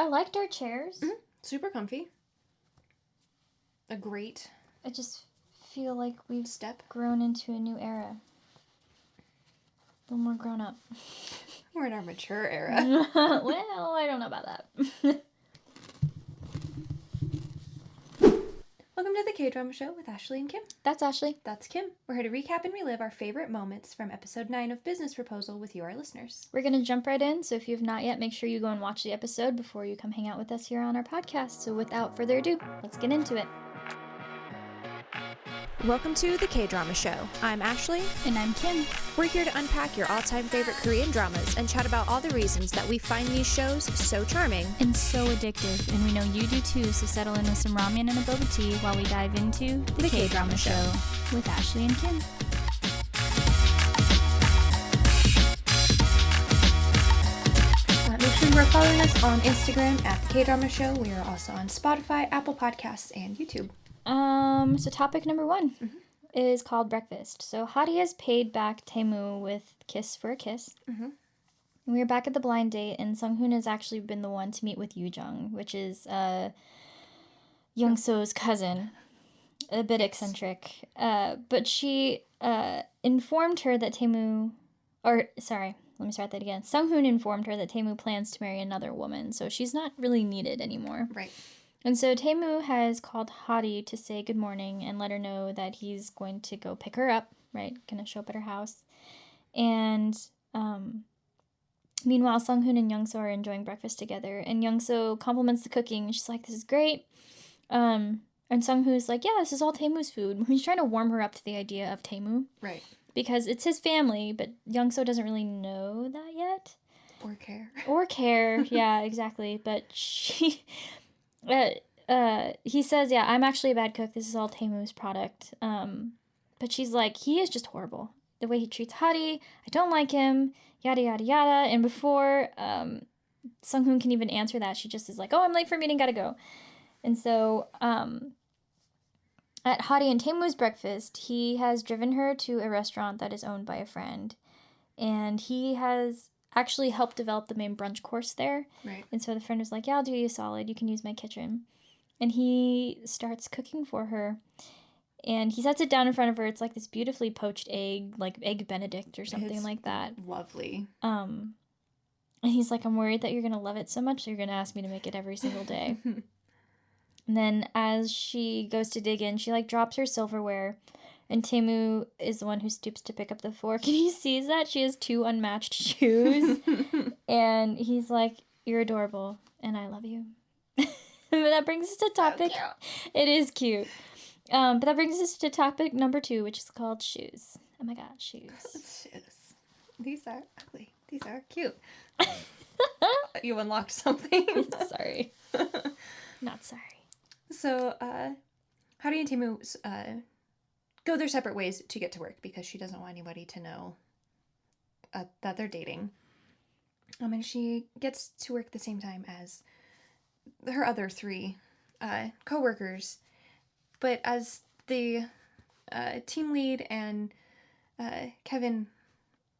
I liked our chairs. Mm-hmm. Super comfy. A great... I just feel like we've grown into a new era. A little more grown up. We're in our mature era. Well, I don't know about that. Welcome to the KDrama Show with Ashley and Kim. That's Ashley. That's Kim. We're here to recap and relive our favorite moments from episode 9 of Business Proposal with you, our listeners. We're going to jump right in, so if you have not yet, make sure you go and watch the episode before you come hang out with us here on our podcast. So without further ado, let's get into it. Welcome to the KDrama Show. I'm Ashley. And I'm Kim. We're here to unpack your all-time favorite Korean dramas and chat about all the reasons that we find these shows so charming. And so addictive, and we know you do too, so settle in with some ramen and a boba tea while we dive into the KDrama Show with Ashley and Kim. Make sure you are following us on Instagram at the KDrama Show. We are also on Spotify, Apple Podcasts, and YouTube. So topic number 1 is called breakfast. So Hadi has paid back TaeMoo with kiss for a kiss. We are back at the blind date, and Sunghoon has actually been the one to meet with UiJu, which is YoungSeo's cousin. A bit eccentric. But she informed her that Sunghoon informed her that TaeMoo plans to marry another woman, so she's not really needed anymore. Right. And so TaeMoo has called Hadi to say good morning and let her know that he's going to go pick her up, right? Gonna show up at her house. And meanwhile, Sunghoon and YoungSeo are enjoying breakfast together. And YoungSeo compliments the cooking. She's like, this is great. And Sunghoon's like, yeah, this is all TaeMoo's food. He's trying to warm her up to the idea of TaeMoo. Right. Because it's his family, but YoungSeo doesn't really know that yet. Or care. Yeah, exactly. But she... he says, yeah, I'm actually a bad cook. This is all TaeMoo's product. But she's like, he is just horrible. The way he treats Hadi, I don't like him, yada, yada, yada. And before Sunghoon can even answer that, she just is like, oh, I'm late for a meeting, gotta go. And so at Hadi and TaeMoo's breakfast, he has driven her to a restaurant that is owned by a friend. And he has actually helped develop the main brunch course there. Right. And so the friend was like, yeah, I'll do you a solid. You can use my kitchen. And he starts cooking for her. And he sets it down in front of her. It's like this beautifully poached egg, like Egg Benedict or something like that. Lovely. And he's like, I'm worried that you're going to love it so much that you're going to ask me to make it every single day. And then as she goes to dig in, she like drops her silverware. And TaeMoo is the one who stoops to pick up the fork, and he sees that she has 2 unmatched shoes. And he's like, you're adorable, and I love you. But that brings us to topic. So it is cute. But that brings us to topic number 2, which is called shoes. Oh my god, shoes. Shoes. These are ugly. These are cute. You unlocked something. Sorry. Not sorry. So, Hadi and TaeMoo go their separate ways to get to work because she doesn't want anybody to know that they're dating. And she gets to work at the same time as her other 3 co-workers. But as the team lead and Kevin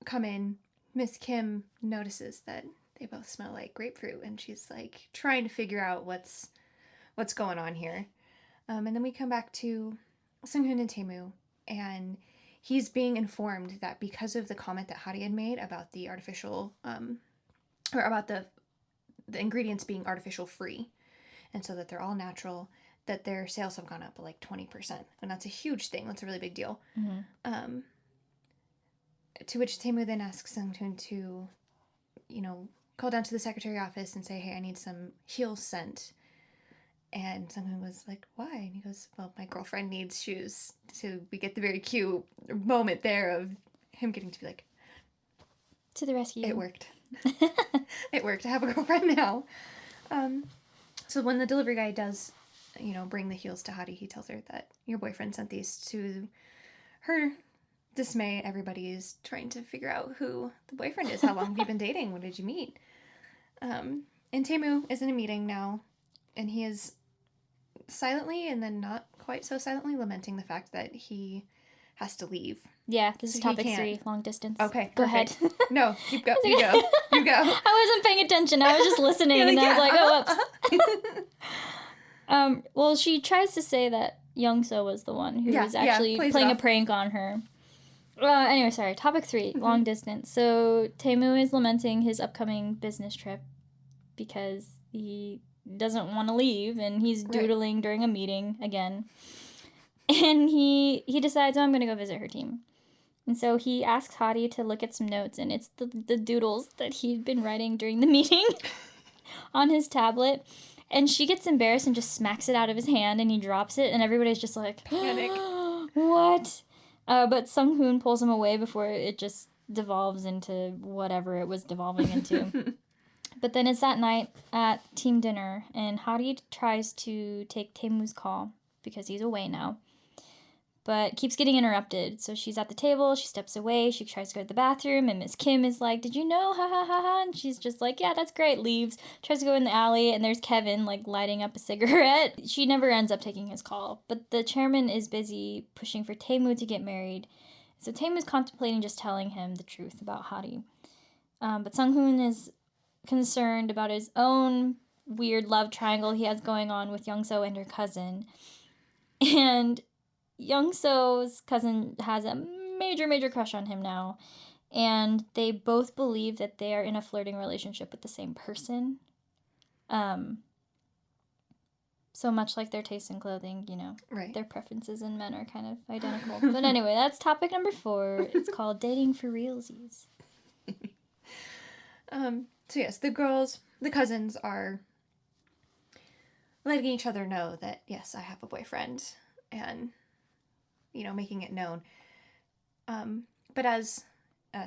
come in, Miss Kim notices that they both smell like grapefruit, and she's like trying to figure out what's going on here. And then we come back to Sunghoon and TaeMoo, and he's being informed that because of the comment that Hadi had made about the artificial, or about the ingredients being artificial free, and so that they're all natural, that their sales have gone up by like 20%, and that's a huge thing. That's a really big deal. To which TaeMoo then asks Sunghoon to, call down to the secretary office and say, hey, I need some heels sent. And Sunghoon was like, why? And he goes, well, my girlfriend needs shoes. So we get the very cute moment there of him getting to be like, to the rescue. It worked. It worked. I have a girlfriend now. So when the delivery guy does, bring the heels to Hadi, he tells her that your boyfriend sent these. To her dismay, everybody is trying to figure out who the boyfriend is. How long have you been dating? When did you meet? And TaeMoo is in a meeting now, and he is silently and then not quite so silently lamenting the fact that he has to leave. Yeah, this is topic 3, long distance. Okay, go ahead. No, you go. You go. I wasn't paying attention. I was just listening, and I was like, oh, Well, she tries to say that YoungSeo was the one who was actually playing a prank on her. Anyway, sorry. Topic 3, long distance. So TaeMoo is lamenting his upcoming business trip because he doesn't want to leave, and he's doodling during a meeting again. And he decides, I'm going to go visit her team. And so he asks Hottie to look at some notes, and it's the doodles that he'd been writing during the meeting on his tablet. And she gets embarrassed and just smacks it out of his hand, and he drops it, and everybody's just like, panic. What? But Sung-hoon pulls him away before it just devolves into whatever it was devolving into. But then it's that night at team dinner, and Hottie tries to take TaeMoo's call because he's away now, but keeps getting interrupted. So she's at the table, she steps away, she tries to go to the bathroom, and Miss Kim is like, did you know, ha ha ha ha, and she's just like, yeah, that's great, leaves, tries to go in the alley, and there's Kevin, like, lighting up a cigarette. She never ends up taking his call, but the chairman is busy pushing for TaeMoo to get married, so TaeMoo's contemplating just telling him the truth about Hottie. But Sung-hoon is concerned about his own weird love triangle he has going on with YoungSeo and her cousin, and YoungSeo's cousin has a major crush on him now, and they both believe that they are in a flirting relationship with the same person. So much like their taste in clothing, you know, their preferences in men are kind of identical. But anyway, that's topic number 4. It's called dating for realsies. So yes, the cousins are letting each other know that, yes, I have a boyfriend, and, you know, making it known. But as,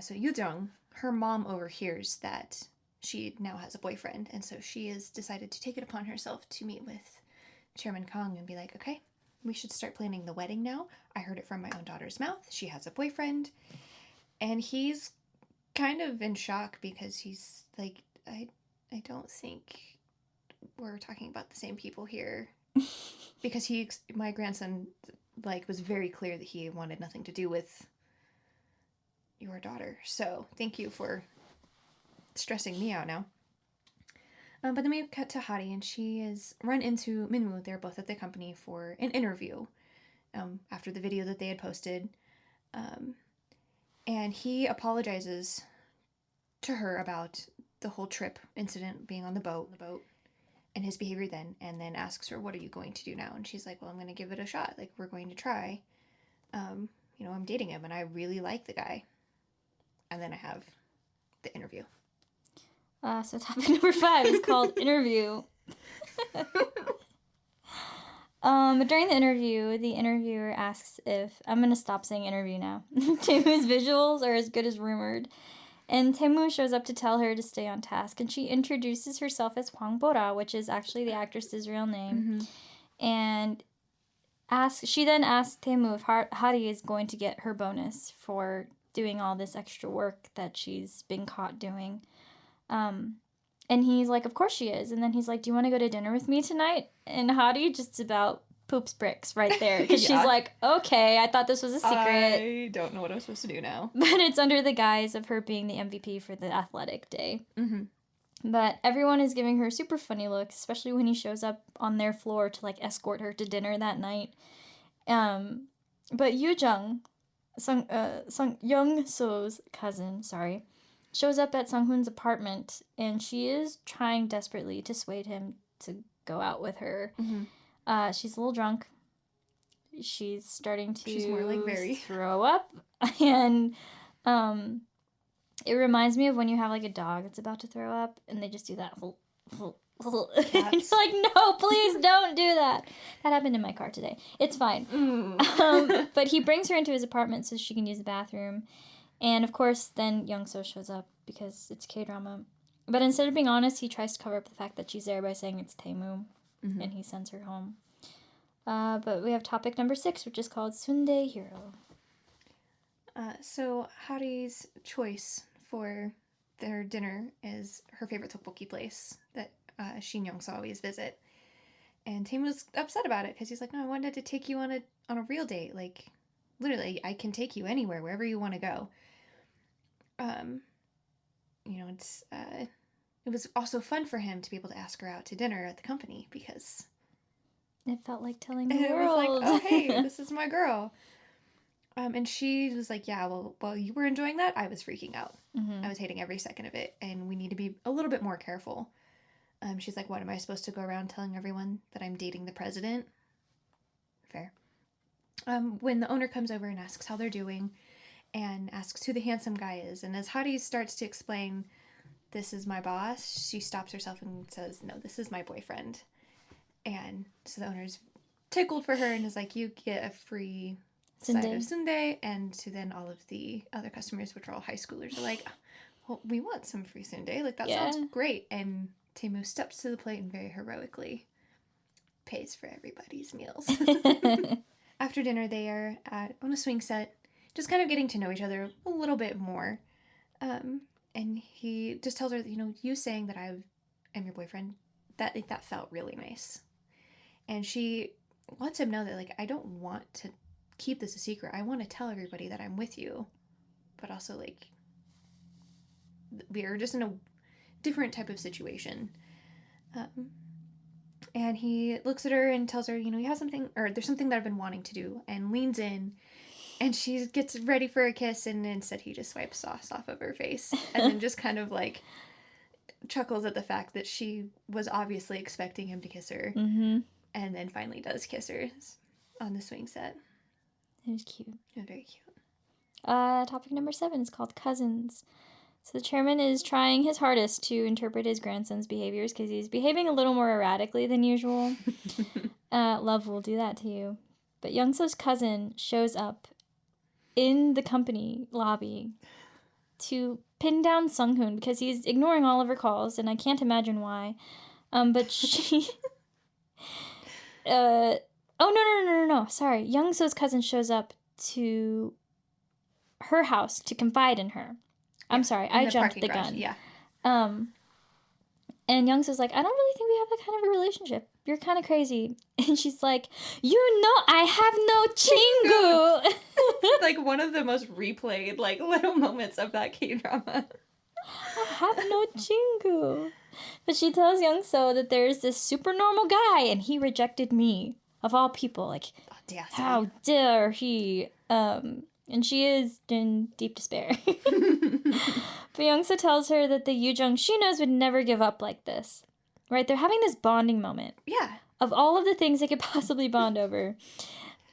so Yoo-jung, her mom overhears that she now has a boyfriend, and so she has decided to take it upon herself to meet with Chairman Kong and be like, okay, we should start planning the wedding now. I heard it from my own daughter's mouth. She has a boyfriend. And he's kind of in shock because he's like, I don't think we're talking about the same people here. Because my grandson, like, was very clear that he wanted nothing to do with your daughter. So thank you for stressing me out now. But then we cut to Hottie, and she is run into Minwoo. They're both at the company for an interview after the video that they had posted. And he apologizes to her about the whole trip incident, being on the boat, and his behavior then, and then asks her, what are you going to do now? And she's like, well, I'm going to give it a shot. Like, we're going to try. You know, I'm dating him, and I really like the guy. And then I have the interview. So topic number 5 is called interview. During the interview, the interviewer asks if, I'm going to stop saying interview now, TaeMoo's visuals are as good as rumored. And TaeMoo shows up to tell her to stay on task, and she introduces herself as Hwang Bora, which is actually the actress's real name. Mm-hmm. And she then asks TaeMoo if Hottie is going to get her bonus for doing all this extra work that she's been caught doing. And he's like, of course she is. And then he's like, do you want to go to dinner with me tonight? And Hottie just about poops bricks right there. Because she's like, okay, I thought this was a secret. I don't know what I'm supposed to do now. But it's under the guise of her being the MVP for the athletic day. Mm-hmm. But everyone is giving her super funny looks, especially when he shows up on their floor to, like, escort her to dinner that night. But Yoo-jung, YoungSeo's cousin, shows up at Sung-hoon's apartment, and she is trying desperately to sway him to go out with her. Mm-hmm. She's a little drunk. She's starting to She's more like very throw up, and it reminds me of when you have, like, a dog that's about to throw up, and they just do that whole it's like, no, please don't do that. That happened in my car today. It's fine. But he brings her into his apartment so she can use the bathroom. And, of course, then YoungSeo shows up because it's K-drama. But instead of being honest, he tries to cover up the fact that she's there by saying it's TaeMoo. Mm-hmm. And he sends her home. But we have topic number 6, which is called SoonDae Hero. So Hattie's choice for their dinner is her favorite tteokbokki place that she and YoungSeo always visit. And TaeMoo's upset about it because he's like, no, I wanted to take you on a real date. Like, literally, I can take you anywhere, wherever you want to go. You know, it's it was also fun for him to be able to ask her out to dinner at the company because It felt like telling the it world. was like, oh, hey, this is my girl. And she was like, yeah, well, while you were enjoying that, I was freaking out. Mm-hmm. I was hating every second of it, and we need to be a little bit more careful. She's like, what, am I supposed to go around telling everyone that I'm dating the president? Fair. When the owner comes over and asks how they're doing and asks who the handsome guy is, and as Hadi starts to explain, this is my boss, she stops herself and says, no, this is my boyfriend. And so the owner's tickled for her and is like, you get a free side of SoonDae. And so then all of the other customers, which are all high schoolers, are like, well, we want some free SoonDae. Like, that sounds great. And TaeMoo steps to the plate and very heroically pays for everybody's meals. After dinner, they are on a swing set, just kind of getting to know each other a little bit more. And he just tells her, you saying that I am your boyfriend, that felt really nice. And she lets him know that, like, I don't want to keep this a secret. I want to tell everybody that I'm with you. But also, like, we are just in a different type of situation. And he looks at her and tells her, you have something, or there's something that I've been wanting to do, and leans in. And she gets ready for a kiss, and instead he just wipes sauce off of her face. And then just kind of, like, chuckles at the fact that she was obviously expecting him to kiss her. Mm-hmm. And then finally does kiss her on the swing set. It was cute. Yeah, very cute. Topic number 7 is called Cousins. So the chairman is trying his hardest to interpret his grandson's behaviors because he's behaving a little more erratically than usual. Love will do that to you. But YoungSeo's cousin shows up in the company lobby to pin down Sunghoon because he's ignoring all of her calls, and I can't imagine why. But she... oh, no. Sorry. YoungSeo's cousin shows up to her house to confide in her. I'm sorry. I jumped the gun. Yeah. And YoungSeo's like, I don't really think we have that kind of a relationship. You're kind of crazy. And she's like, I have no chingu. Like, one of the most replayed, like, little moments of that K-drama. I have no chingu. But she tells YoungSeo that there's this super normal guy, and he rejected me. Of all people. Like, audacity. How dare he? And she is in deep despair. But YoungSeo tells her that the UiJu she knows would never give up like this. Right? They're having this bonding moment. Yeah. Of all of the things they could possibly bond over,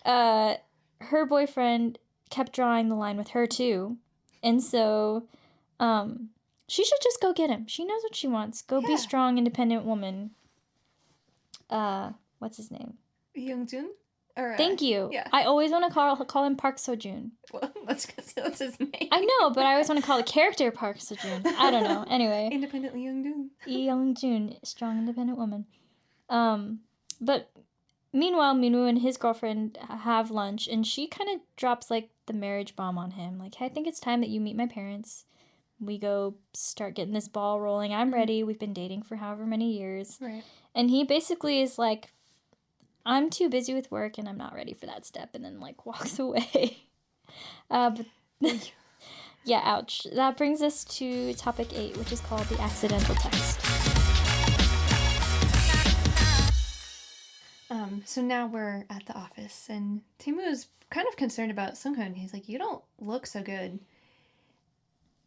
her boyfriend kept drawing the line with her too. And so she should just go get him. She knows what she wants. Go be a strong, independent woman. What's his name? YoungJu? Thank you. Yeah. I always want to call him Park Seo-joon. Well, that's his name. I know, but I always want to call the character Park Seo-joon. I don't know. Anyway. Independently YoungJu. YoungJu, strong, independent woman. But meanwhile, Minwoo and his girlfriend have lunch, and she kind of drops, like, the marriage bomb on him. Like, hey, I think it's time that you meet my parents. We go start getting this ball rolling. I'm ready. We've been dating for however many years. Right. And he basically is like, I'm too busy with work and I'm not ready for that step, and then, like, walks away. But yeah, ouch. That brings us to topic 8, which is called the accidental text. So now we're at the office, and TaeMoo is kind of concerned about Sunghoon. He's like, you don't look so good.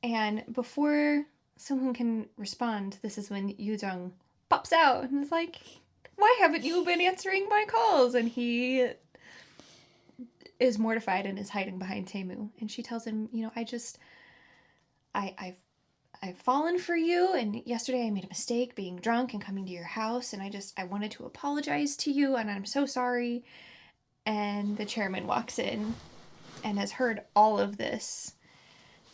And before Sunghoon can respond, this is when UiJu pops out and is like, why haven't you been answering my calls? And he is mortified and is hiding behind TaeMoo. And she tells him, I've fallen for you, and yesterday I made a mistake being drunk and coming to your house, and I wanted to apologize to you, and I'm so sorry. And the chairman walks in and has heard all of this,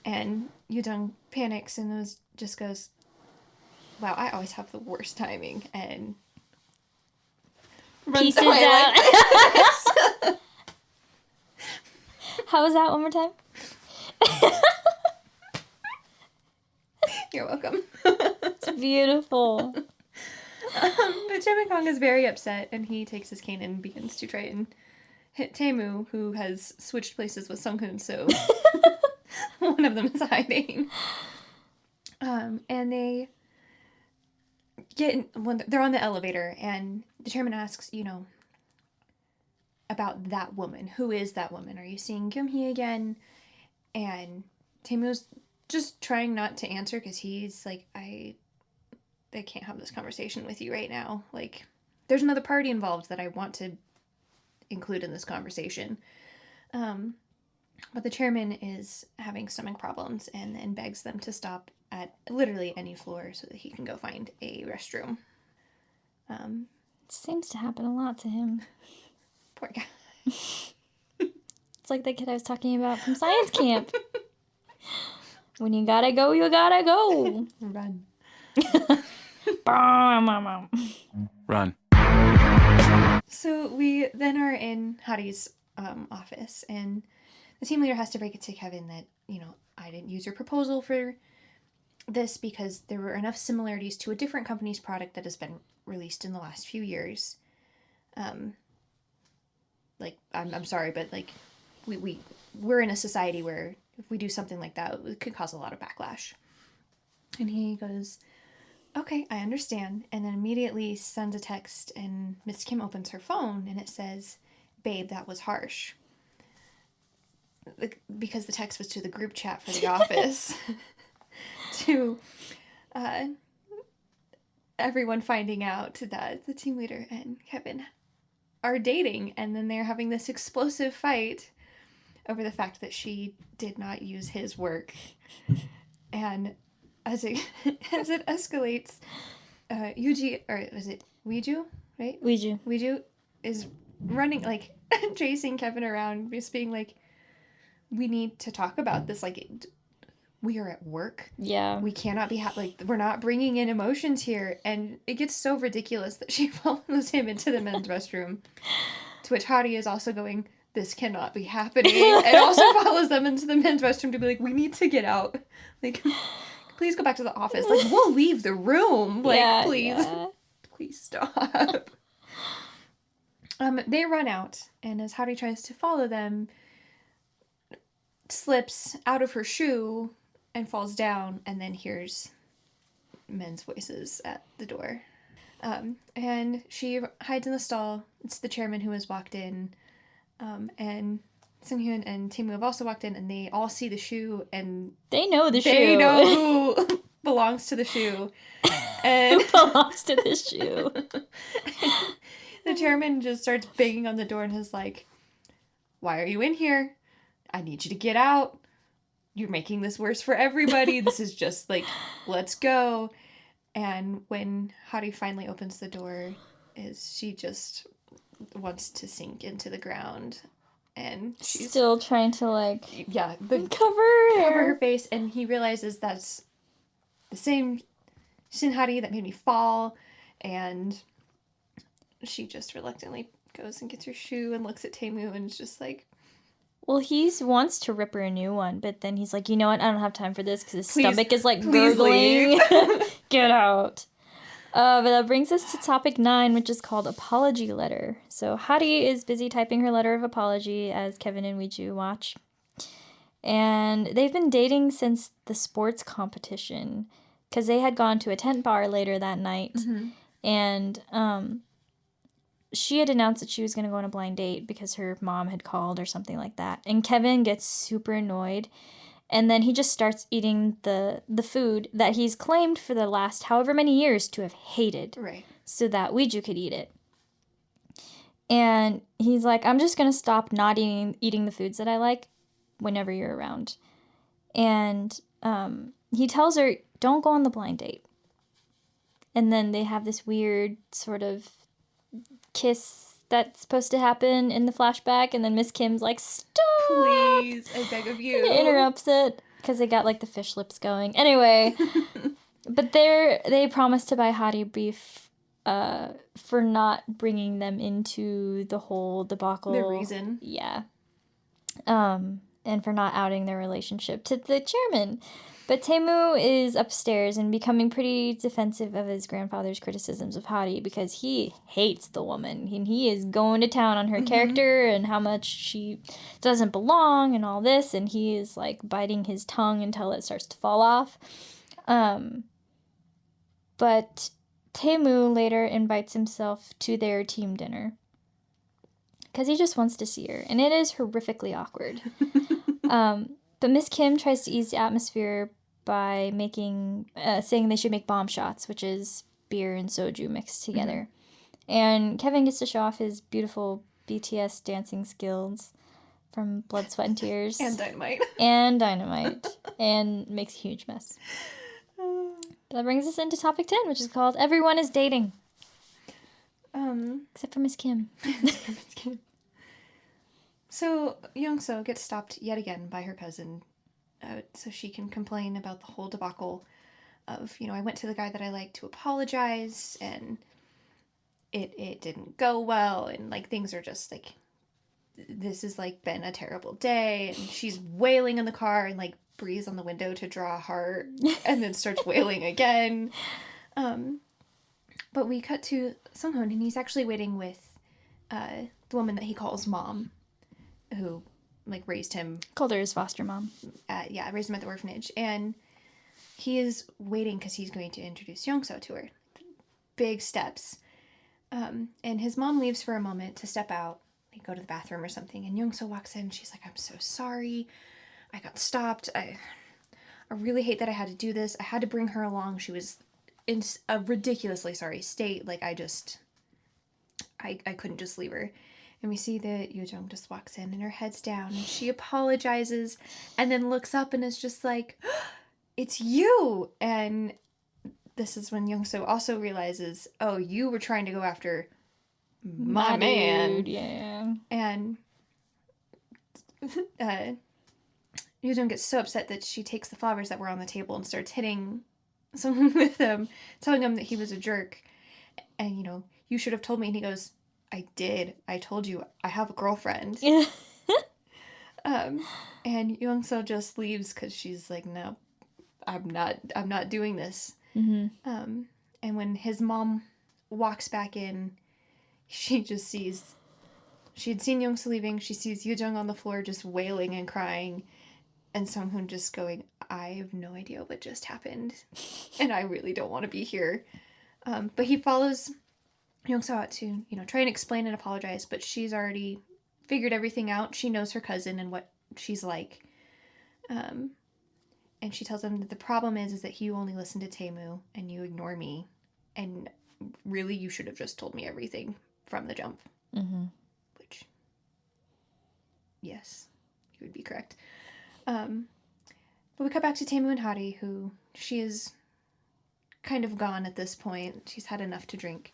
and UiJu panics and just goes, wow, I always have the worst timing, and runs Pieces away out. Like How was that? One more time? You're welcome. It's beautiful. But Jae is very upset, and he takes his cane and begins to try and hit TaeMoo, who has switched places with Sunghoon, so one of them is hiding. And they when they're on the elevator, and the chairman asks, about that woman. Who is that woman? Are you seeing Gyum-hee again? And TaeMoo's just trying not to answer because he's like, I can't have this conversation with you right now. Like, there's another party involved that I want to include in this conversation. But the chairman is having stomach problems and then begs them to stop at literally any floor so that he can go find a restroom. It seems to happen a lot to him. Poor guy. It's like the kid I was talking about from science camp. When you gotta go, you gotta go. Run. Run. So we then are in Hari's office, and the team leader has to break it to Kevin that, I didn't use your proposal for this because there were enough similarities to a different company's product that has been released in the last few years. I'm sorry, but we're in a society where if we do something like that, it could cause a lot of backlash. And he goes, okay, I understand. And then immediately sends a text, and Miss Kim opens her phone and it says, babe, that was harsh. Because the text was to the group chat for the office. To everyone finding out that the team leader and Kevin are dating, and then they're having this explosive fight over the fact that she did not use his work. And as it escalates, UiJu, right? UiJu is running, like, chasing Kevin around, just being like, we need to talk about this, like, we are at work. Yeah. We cannot be, we're not bringing in emotions here. And it gets so ridiculous that she follows him into the men's restroom. To which Hari is also going, this cannot be happening. And also follows them into the men's restroom to be like, we need to get out. Like, please go back to the office. Like, we'll leave the room. Like, yeah, please. Yeah. Please stop. They run out. And as Hari tries to follow them, slips out of her shoe and falls down, and then hears men's voices at the door. And she hides in the stall. It's the chairman who has walked in. And Seung-hyun and TaeMoo have also walked in, and they all see the shoe, and they know the shoe. They know who belongs to the shoe. And who belongs to the shoe. The chairman just starts banging on the door and is like, why are you in here? I need you to get out. You're making this worse for everybody. This is just like, let's go. And when Hari finally opens the door, she just wants to sink into the ground. And she's still trying to cover her face. And he realizes that's the same Shin Hari that made me fall. And she just reluctantly goes and gets her shoe and looks at TaeMoo and is just like, well, he wants to rip her a new one, but then he's like, you know what? I don't have time for this because his stomach is like gurgling. Get out. But that brings us to topic 9, which is called Apology Letter. So Hari is busy typing her letter of apology as Kevin and UiJu watch. And they've been dating since the sports competition because they had gone to a tent bar later that night. Mm-hmm. And she had announced that she was going to go on a blind date because her mom had called or something like that. And Kevin gets super annoyed. And then he just starts eating the food that he's claimed for the last however many years to have hated. Right. So that UiJu could eat it. And he's like, I'm just going to stop not eating the foods that I like whenever you're around. And he tells her, don't go on the blind date. And then they have this weird sort of kiss that's supposed to happen in the flashback, and then Miss Kim's like, stop! Please, I beg of you. And it interrupts it, because they got, like, the fish lips going. Anyway, but they promised to buy Hari beef for not bringing them into the whole debacle. The reason. Yeah. And for not outing their relationship to the chairman. But TaeMoo is upstairs and becoming pretty defensive of his grandfather's criticisms of Hari because he hates the woman. And he is going to town on her character and how much she doesn't belong and all this. And he is, like, biting his tongue until it starts to fall off. But TaeMoo later invites himself to their team dinner because he just wants to see her, and it is horrifically awkward. But Miss Kim tries to ease the atmosphere by saying they should make bomb shots, which is beer and soju mixed together. And Kevin gets to show off his beautiful BTS dancing skills from Blood, Sweat, and Tears. And Dynamite. And makes a huge mess. That brings us into topic 10, which is called Everyone is Dating. Except for Miss Kim. So YoungSeo gets stopped yet again by her cousin, so she can complain about the whole debacle of, I went to the guy that I like to apologize, and it didn't go well, and, things are just, this has, been a terrible day, and she's wailing in the car, and, breathes on the window to draw a heart, and then starts wailing again. But we cut to Sunghoon, and he's actually waiting with the woman that he calls Mom, who, raised him. Called her his foster mom. Raised him at the orphanage. And he is waiting because he's going to introduce YoungSeo to her. Big steps. And his mom leaves for a moment to step out. They go to the bathroom or something. And YoungSeo walks in. She's like, I'm so sorry. I got stopped. I really hate that I had to do this. I had to bring her along. She was in a ridiculously sorry state. I couldn't just leave her. And we see that UiJu just walks in and her head's down and she apologizes and then looks up and is just like, it's you! And this is when YoungSeo also realizes, oh, you were trying to go after my man. Dude, yeah. And UiJu gets so upset that she takes the flowers that were on the table and starts hitting someone with them, telling him that he was a jerk. And, you should have told me. And he goes, I did. I told you. I have a girlfriend. And YoungSeo just leaves because she's like, no, I'm not doing this. Mm-hmm. And when his mom walks back in, she just sees, she had seen YoungSeo leaving. She sees UiJu on the floor just wailing and crying. And Sunghoon just going, I have no idea what just happened. And I really don't want to be here. But he follows YoungSeo out to, try and explain and apologize, but she's already figured everything out. She knows her cousin and what she's like. And she tells him that the problem is that you only listen to TaeMoo and you ignore me. And really, you should have just told me everything from the jump. Mm-hmm. Which, yes, you would be correct. But we cut back to TaeMoo and Hadi, who she is kind of gone at this point. She's had enough to drink.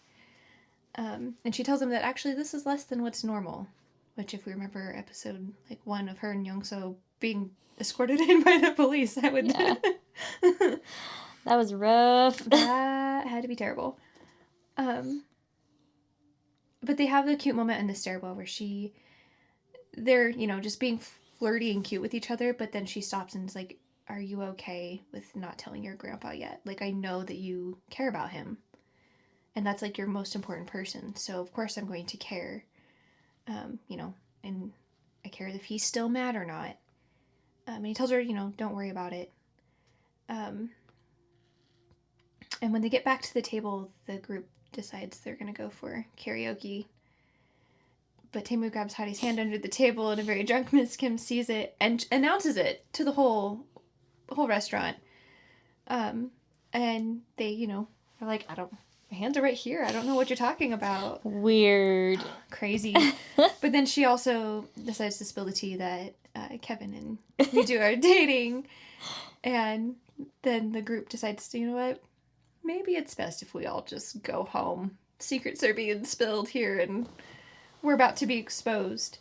And she tells him that actually this is less than what's normal. Which, if we remember episode 1 of her and YoungSeo being escorted in by the police, that would... Yeah. That was rough. That had to be terrible. But they have the cute moment in the stairwell where they're, just being flirty and cute with each other, but then she stops and is like, are you okay with not telling your grandpa yet? I know that you care about him. And that's, your most important person. So, of course, I'm going to care. And I care if he's still mad or not. And he tells her, don't worry about it. And when they get back to the table, the group decides they're going to go for karaoke. But TaeMoo grabs Hadi's hand under the table, and a very drunk Miss Kim sees it and announces it to the whole restaurant. And they, are like, my hands are right here. I don't know what you're talking about. Weird. Crazy. But then she also decides to spill the tea that Kevin and UiJu are dating. And then the group decides to, what? Maybe it's best if we all just go home. Secrets are being spilled here and we're about to be exposed.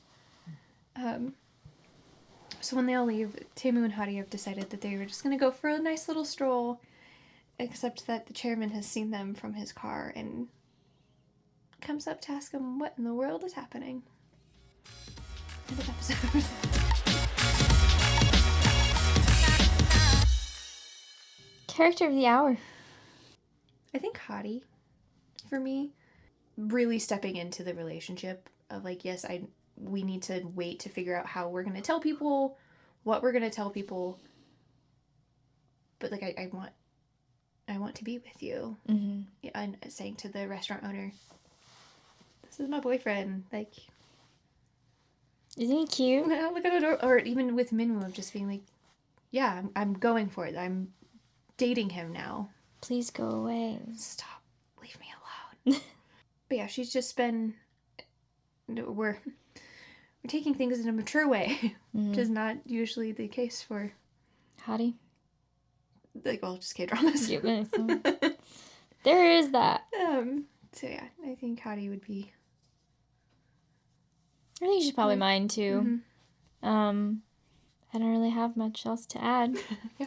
So when they all leave, TaeMoo and Hadi have decided that they were just going to go for a nice little stroll. Except that the chairman has seen them from his car and comes up to ask him what in the world is happening. End of episode. Character of the hour. I think Hadi, for me, really stepping into the relationship of yes, we need to wait to figure out how we're going to tell people, what we're going to tell people. But I want I want to be with you. Mm-hmm. Yeah, and saying to the restaurant owner, this is my boyfriend. Like, Isn't he cute? look at it. Or even with Minwoo of just being like, yeah, I'm going for it. I'm dating him now. Please go away. Stop. Leave me alone. But yeah, she's just been... We're taking things in a mature way, which is not usually the case for... Hottie? Like, well, just K-dramas. There is that. So yeah, I think Hottie would be... I think she's probably mine too. Mm-hmm. I don't really have much else to add. Yeah.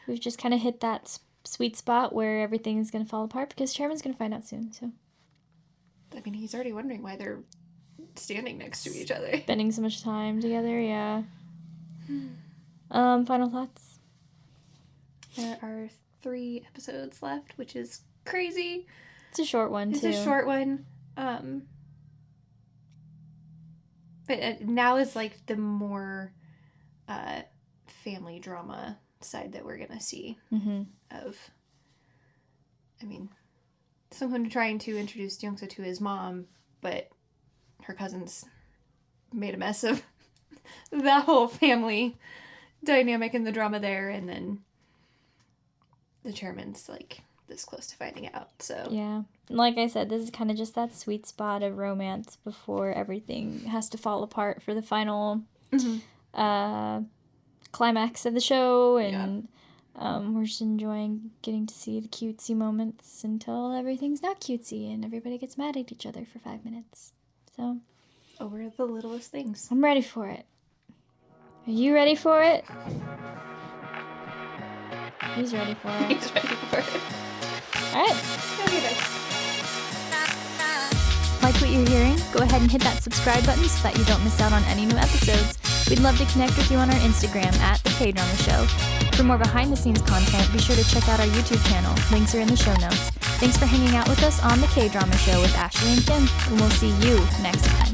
We've just kind of hit that sweet spot where everything's going to fall apart because Chairman's going to find out soon, so... I mean, he's already wondering why they're standing next to each other. Spending so much time together, yeah. Final thoughts? There are 3 episodes left, which is crazy. It's a short one, too. It's a short one. But now is like the more family drama side that we're gonna see of. I mean, someone trying to introduce YoungSeo to his mom, but her cousins made a mess of that whole family dynamic and the drama there, and then the chairman's like this close to finding out. So yeah, like I said, this is kind of just that sweet spot of romance before everything has to fall apart for the final climax of the show, and we're just enjoying getting to see the cutesy moments until everything's not cutesy and everybody gets mad at each other for 5 minutes. So over the littlest things. I'm ready for it. Are you ready for it? He's ready for it. He's ready for it. Alright. Okay, bye. Like what you're hearing? Go ahead and hit that subscribe button so that you don't miss out on any new episodes. We'd love to connect with you on our Instagram at The KDrama Show. For more behind-the-scenes content, be sure to check out our YouTube channel. Links are in the show notes. Thanks for hanging out with us on The KDrama Show with Ashley and Kim, and we'll see you next time.